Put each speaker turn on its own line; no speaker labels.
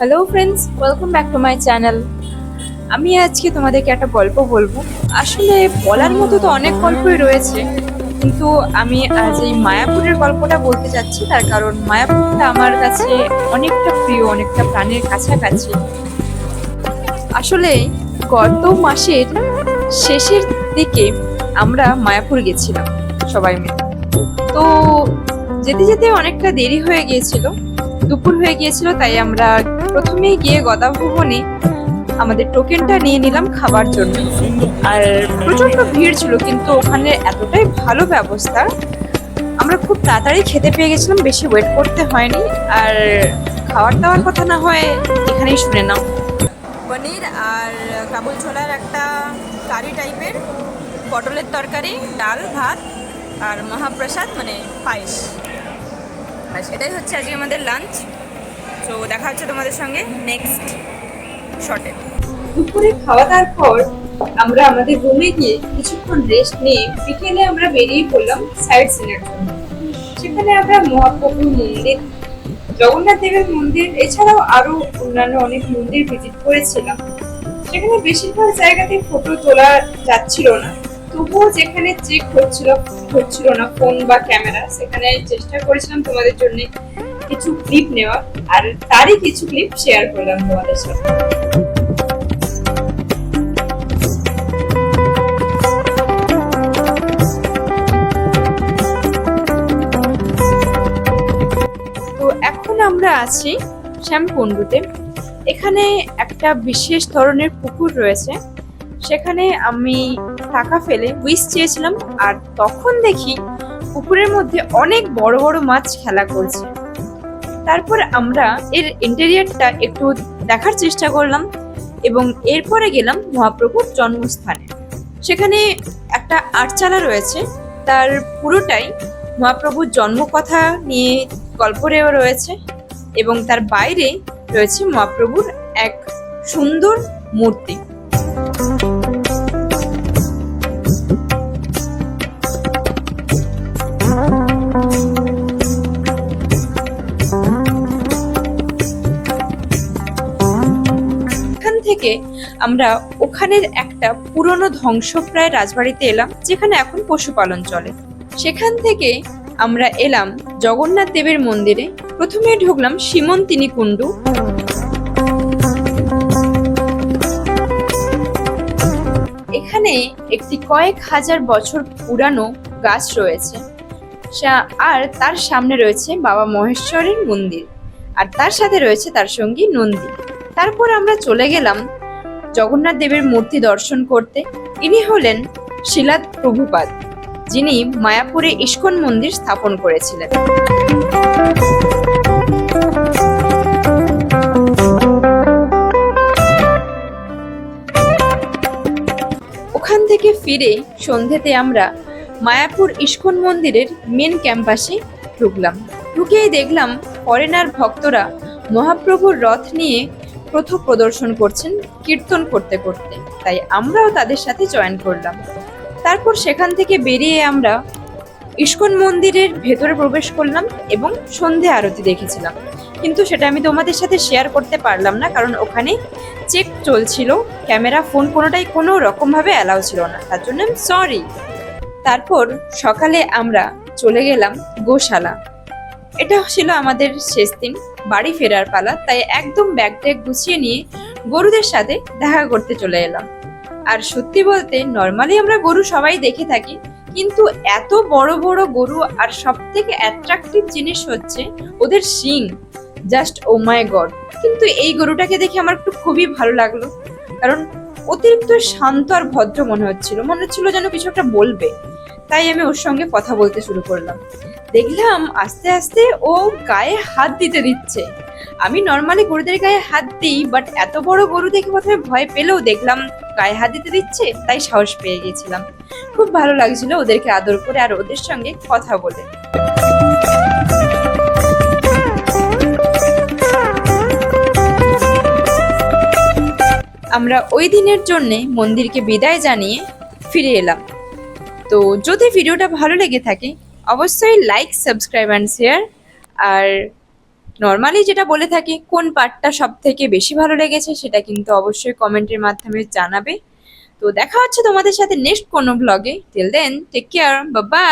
Hello friends, welcome back to my channel. আমি আজকে তোমাদেরকে একটা গল্প বলবো। আসলে বলার মতো তো অনেক গল্পই রয়েছে, কিন্তু আমি আজ এই মায়াপুরের গল্পটা বলতে চাচ্ছি। তার কারণ মায়াপুরটা আমার কাছে অনেকটা প্রিয়, অনেকটা প্রাণের কাছাকাছি। আসলে গত মাসের শেষের দিকে আমরা মায়াপুর গেছিলাম সবাই মিলে। তো যেতে যেতে অনেকটা দেরি হয়ে গিয়েছিল, দুপুর হয়ে গিয়েছিল। তাই আমরা প্রথমেই গিয়ে গদা ভবনে আমাদের টোকেনটা নিয়ে নিলাম খাবার জন্য। আর প্রচন্ড ভিড় ছিল, কিন্তু ওখানে এতটাই ভালো ব্যবস্থা, আমরা খুব তাড়াতাড়ি খেতে পেয়ে গেছিলাম, বেশি ওয়েট করতে হয়নি। আর খাবার দাবার কথা না হয় এখানেই শুনে নাও। পনির আর কাবুল ছোলার একটা কারি টাইপের, পটলের তরকারি, ডাল ভাত আর মহাপ্রসাদ মানে পায়েস। ব্যাস, এটাই হচ্ছে আজকে আমাদের লাঞ্চ। তো দেখা হচ্ছে তোমাদের সঙ্গে নেক্সট শটে। দুপুরে খাওয়া দাওয়ার পর আমরা আমাদের রুমে গিয়ে কিছুক্ষণ রেস্ট নিয়ে বিকেলে আমরা বেরিয়ে পড়লাম সাইট সিনের জন্য। সেখানে আমরা মহাপ্রভুর মন্দির, জগন্নাথ দেবের মন্দির, এছাড়াও আরো অন্যান্য অনেক মন্দির ভিজিট করেছিলাম। সেখানে বেশিরভাগ জায়গাতে ফটো তোলা যাচ্ছিল না, তবুও যেখানে চেক হচ্ছিল না ফোন বা ক্যামেরা, সেখানে চেষ্টা করেছিলাম তোমাদের জন্য কিছু ক্লিপ নেওয়া, আর তারই কিছু ক্লিপ শেয়ার করলাম তোমাদের সাথে। তো এখন আমরা আছি শ্যামকুণ্ডুতে। এখানে একটা বিশেষ ধরনের পুকুর রয়েছে। সেখানে আমি টাকা ফেলে উইশ চেয়েছিলাম, আর তখন দেখি পুকুরের মধ্যে অনেক বড় বড় মাছ খেলা করছে। তারপর আমরা এর ইন্টেরিয়রটা একটু দেখার চেষ্টা করলাম এবং এরপরে গেলাম মহাপ্রভুর জন্মস্থানে। সেখানে একটা আটচালা রয়েছে, তার পুরোটাই মহাপ্রভুর জন্মকথা নিয়ে গল্প রয়েছে, এবং তার বাইরে রয়েছে মহাপ্রভুর এক সুন্দর মূর্তি। থেকে আমরা ওখানের একটা পুরনো ধ্বংসপ্রায় রাজবাড়িতে এলাম, যেখানে এখন পশুপালন চলে। সেখান থেকে আমরা এলাম জগন্নাথ দেবের মন্দিরে। প্রথমে ঢুকলাম সীমন্তিনী কুণ্ডু। এখানে একটি কয়েক হাজার বছর পুরানো গাছ রয়েছে, আর তার সামনে রয়েছে বাবা মহেশ্বরের মন্দির, আর তার সাথে রয়েছে তার সঙ্গী নন্দী। তারপর আমরা চলে গেলাম জগন্নাথ দেবের মূর্তি দর্শন করতে। ইনি হলেন শিলাদ প্রভুপাদ, যিনি মায়াপুরে ইস্কন মন্দির স্থাপন করেছিলেন। ওখান থেকে ফিরে সন্ধ্যেতে আমরা মায়াপুর ইস্কন মন্দিরের মেন ক্যাম্পাসে ঢুকলাম। ঢুকেই দেখলাম ফরেনার ভক্তরা মহাপ্রভুর রথ নিয়ে পথ প্রদর্শন করছেন কীর্তন করতে করতে, তাই আমরাও তাদের সাথে জয়েন করলাম। তারপর সেখান থেকে বেরিয়ে আমরা ইস্কন মন্দিরের ভেতরে প্রবেশ করলাম এবং সন্ধে আরতি দেখেছিলাম, কিন্তু সেটা আমি তোমাদের সাথে শেয়ার করতে পারলাম না, কারণ ওখানে চেক চলছিল, ক্যামেরা ফোন কোনোটাই কোনো রকম ভাবে অ্যালাউ ছিল না, তার জন্য সরি। তারপর সকালে আমরা চলে গেলাম গোশালা। এটা ছিল আমাদের শেষ দিন, বাড়ি ফেরার পালা, তাই একদম ব্যাগ ট্যাগ গুছিয়ে নিয়ে গরুদের সাথে দেখা করতে চলে এলাম। আর সত্যি বলতে নর্মালি আমরা গরু সবাই দেখে থাকি, কিন্তু এত বড় বড় গরু, আর সব থেকে অ্যাট্রাকটিভ জিনিস হচ্ছে ওদের শিং, জাস্ট ও মাই গড। কিন্তু এই গরুটাকে দেখে আমার একটু খুবই ভালো লাগলো, কারণ অতিরিক্ত শান্ত আর ভদ্র মনে হচ্ছিল যেন কিছু একটা বলবে। তাই আমি ওর সঙ্গে কথা বলতে শুরু করলাম। দেখলাম আস্তে আস্তে ও গায়ে হাত দিতে দিচ্ছে। আমি নর্মালি গরুদের গায়ে হাত দিই, বাট এত বড় গরু দেখে প্রথমে ভয় পেলেও দেখলাম গায়ে হাত দিতে দিচ্ছে, তাই সাহস পেয়ে গেছিলাম। খুব ভালো লাগছিল ওদেরকে আদর করে আর ওদের সঙ্গে কথা বলে। আমরা ওই দিনের জন্য মন্দিরকে বিদায় জানিয়ে ফিরে এলাম। তো যদি ভিডিওটা ভালো লেগে থাকে অবশ্যই লাইক, সাবস্ক্রাইব অ্যান্ড শেয়ার। আর নর্মালি যেটা বলে থাকি, কোন পার্টটা সব থেকে বেশি ভালো লেগেছে সেটা কিন্তু অবশ্যই কমেন্টের মাধ্যমে জানাবে। তো দেখা হচ্ছে তোমাদের সাথে নেক্সট কোনো ব্লগে। Till then take care, bye by.